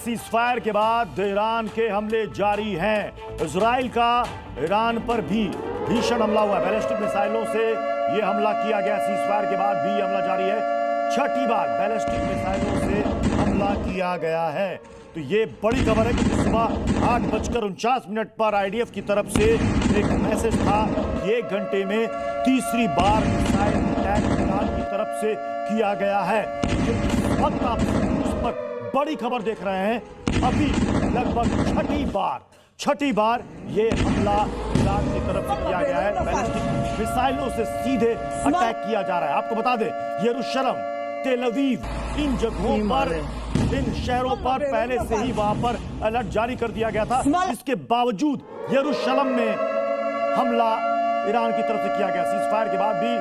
Ceasefire के बाद Iran के हमले जारी हैं। इजराइल का ईरान पर भी भीषण हमला हुआ है। बैलिस्टिक मिसाइलों से यह हमला किया गया। सीज़फायर के बाद भी हमला जारी है। छठी बार बैलिस्टिक मिसाइलों से हमला किया गया है। तो ये बड़ी खबर है कि सुबह 8:49 पर आईडीएफ की तरफ से एक मैसेज था कि 1 घंटे में तीसरी बार मिसाइल अटैक ईरान की तरफ से किया गया है। इस वक्त आप उस पर बड़ी खबर देख रहे हैं। अभी लगभग छठी बार ये हमला ईरान की तरफ से किया गया है। बैलिस्टिक मिसाइलों से सीधे अटैक किया जा रहा है। आपको बता दें, यरूशलेम, तेल अवीव, इन जगहों पर, इन शहरों पर पहले से ही वहां पर अलर्ट जारी कर दिया गया था। इसके बावजूद यरूशलेम में हमला ईरान की तरफ से किया गया। सीज़फायर के बाद भी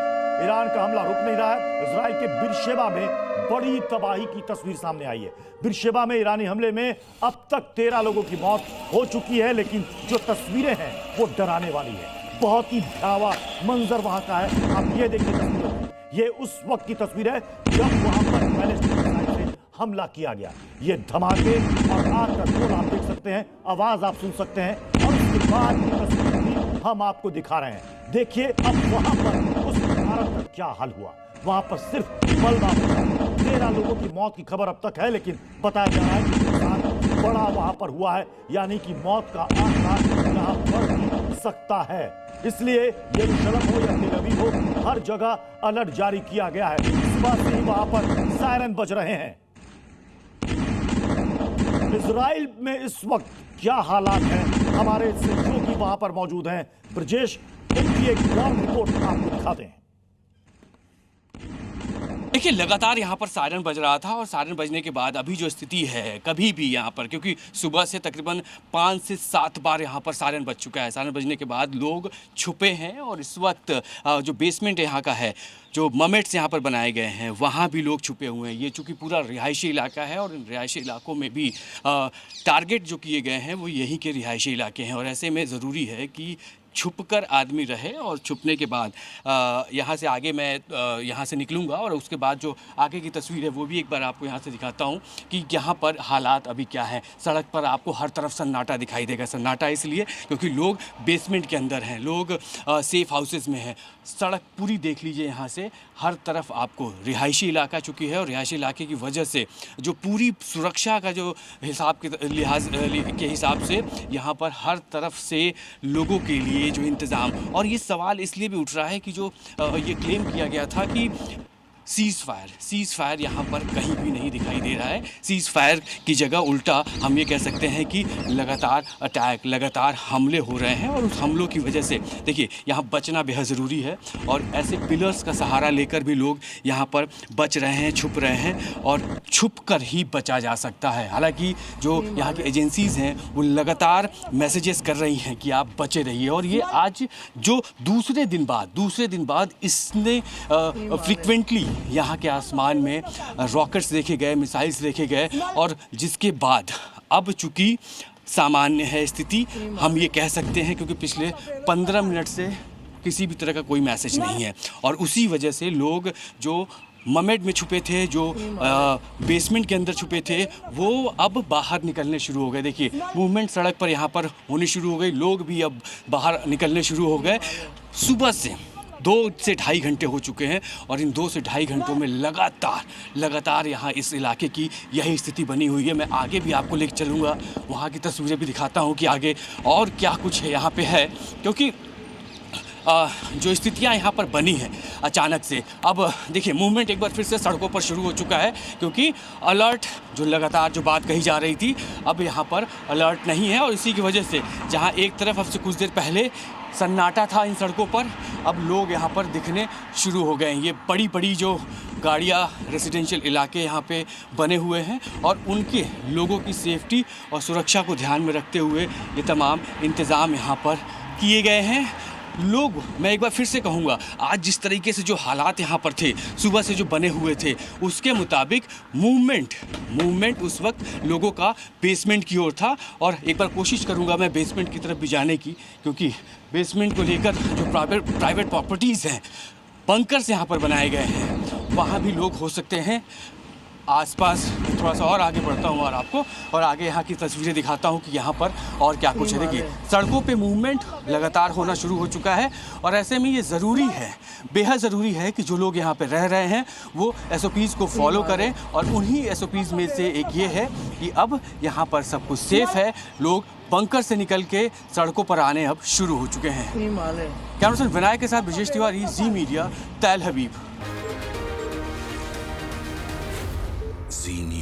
ईरान का हमला रुक नहीं रहा है। इजराइल के बिरशेबा में बड़ी तबाही की तस्वीर सामने आई है। बिरशेबा में ईरानी हमले में अब तक 13 लोगों की मौत हो चुकी है, लेकिन जो तस्वीरें हैं वो डराने वाली है। बहुत ही भयावह मंजर वहां का है। आप ये देखिए तस्वीरों, ये उस वक्त की तस्वीर है जब वहां पर बैलिस्टिक मिसाइल से हमला किया गया। ये धमाके और आग का गोला आप देख सकते हैं, आवाज आप सुन सकते हैं, और उसके बाद की तस्वीर भी हम आपको दिखा रहे हैं। देखिए अब वहां पर उस इमारत का क्या हाल हुआ। वहां पर सिर्फ मलबा बचा। 13 लोगों की मौत की खबर अब तक है, लेकिन बताया जा रहा है कि नुकसान बड़ा वहां पर हुआ है, यानी कि मौत का आंकड़ा यहां बढ़ भी सकता है। इसलिए यरूशलेम हो या तेल अवीव हो, हर जगह अलर्ट जारी किया गया है। सुबह से ही वहां पर सायरन बज रहे हैं। इजराइल में इस वक्त क्या हालात हैं, हमारे सहयोगी वहां पर मौजूद हैं। ब्रजेश, उनकी एक ग्राउंड रिपोर्ट आपको दिखाते हैं। देखिए, लगातार यहाँ पर सायरन बज रहा था और सायरन बजने के बाद अभी जो स्थिति है, कभी भी यहाँ पर, क्योंकि सुबह से तकरीबन 5 से 7 बार यहाँ पर सायरन बज चुका है। सायरन बजने के बाद लोग छुपे हैं और इस वक्त जो बेसमेंट यहाँ का है, जो ममेट्स यहाँ पर बनाए गए हैं, वहाँ भी लोग छुपे हुए हैं। ये चूँकि पूरा रिहायशी इलाका है और इन रिहायशी इलाकों में भी टारगेट जो किए गए हैं वो यहीं के रिहायशी इलाके हैं, और ऐसे में ज़रूरी है कि छुपकर आदमी रहे। और छुपने के बाद यहाँ से आगे मैं यहाँ से निकलूँगा और उसके बाद जो आगे की तस्वीर है वो भी एक बार आपको यहाँ से दिखाता हूँ कि यहाँ पर हालात अभी क्या है। सड़क पर आपको हर तरफ सन्नाटा दिखाई देगा। सन्नाटा इसलिए क्योंकि लोग बेसमेंट के अंदर हैं, लोग सेफ हाउसेस में हैं। सड़क पूरी देख लीजिए, यहाँ से हर तरफ आपको रिहायशी इलाका चुकी है, और रिहायशी इलाके की वजह से जो पूरी सुरक्षा का जो हिसाब के लिहाज के हिसाब से यहाँ पर हर तरफ से लोगों के लिए जो इंतज़ाम। और ये सवाल इसलिए भी उठ रहा है कि जो ये क्लेम किया गया था कि सीज़फायर यहाँ पर कहीं भी नहीं दिखाई दे रहा है। सीज़फायर की जगह उल्टा हम ये कह सकते हैं कि लगातार अटैक, लगातार हमले हो रहे हैं, और उस हमलों की वजह से देखिए यहाँ बचना बेहद ज़रूरी है। और ऐसे पिलर्स का सहारा लेकर भी लोग यहाँ पर बच रहे हैं, छुप रहे हैं, और छुप कर ही बचा जा सकता है। हालांकि जो यहाँ की एजेंसीज़ हैं वो लगातार मैसेजेस कर रही हैं कि आप बचे रहिए। और ये आज जो दूसरे दिन बाद इसने फ्रिक्वेंटली यहाँ के आसमान में रॉकेट्स देखे गए, मिसाइल्स देखे गए, और जिसके बाद अब चूँकि सामान्य है स्थिति, हम ये कह सकते हैं, क्योंकि पिछले 15 मिनट से किसी भी तरह का कोई मैसेज नहीं है। और उसी वजह से लोग जो ममेट में छुपे थे, जो बेसमेंट के अंदर छुपे थे, वो अब बाहर निकलने शुरू हो गए। देखिए मूवमेंट सड़क पर यहाँ पर होनी शुरू हो गई, लोग भी अब बाहर निकलने शुरू हो गए। सुबह से 2 से ढाई घंटे हो चुके हैं, और इन 2 से ढाई घंटों में लगातार यहाँ इस इलाके की यही स्थिति बनी हुई है। मैं आगे भी आपको लेकर चलूँगा, वहाँ की तस्वीरें भी दिखाता हूँ कि आगे और क्या कुछ है यहाँ पे है, क्योंकि जो स्थितियाँ यहाँ पर बनी हैं अचानक से। अब देखिए मूवमेंट एक बार फिर से सड़कों पर शुरू हो चुका है, क्योंकि अलर्ट जो लगातार जो बात कही जा रही थी, अब यहाँ पर अलर्ट नहीं है। और इसी की वजह से जहाँ एक तरफ अब से कुछ देर पहले सन्नाटा था इन सड़कों पर, अब लोग यहाँ पर दिखने शुरू हो गए हैं। ये बड़ी जो गाड़ियाँ, रेजिडेंशियल इलाके यहाँ पे बने हुए हैं, और उनके लोगों की सेफ्टी और सुरक्षा को ध्यान में रखते हुए ये तमाम इंतज़ाम यहाँ पर किए गए हैं। लोग, मैं एक बार फिर से कहूँगा, आज जिस तरीके से जो हालात यहाँ पर थे, सुबह से जो बने हुए थे, उसके मुताबिक मूवमेंट उस वक्त लोगों का बेसमेंट की ओर था। और एक बार कोशिश करूँगा मैं बेसमेंट की तरफ भी जाने की, क्योंकि बेसमेंट को लेकर जो प्राइवेट प्रॉपर्टीज़ हैं, बंकर्स यहाँ पर बनाए गए हैं, वहाँ भी लोग हो सकते हैं आसपास थोड़ा सा और आगे बढ़ता हूँ और आपको और आगे यहाँ की तस्वीरें दिखाता हूँ कि यहाँ पर और क्या कुछ है। देखिए सड़कों पे मूवमेंट लगातार होना शुरू हो चुका है और ऐसे में ये ज़रूरी है, बेहद ज़रूरी है कि जो लोग यहाँ पे रह रहे हैं वो SOPs को फॉलो करें और उन्हीं SOPs में से एक ये है कि अब यहाँ पर सब कुछ सेफ है। लोग बंकर से निकल के सड़कों पर आने अब शुरू हो चुके हैं। कैमरा पर्सन विनायक के साथ ब्रजेश तिवारी, जी मीडिया, तेल अवीव। जी न्यूज़।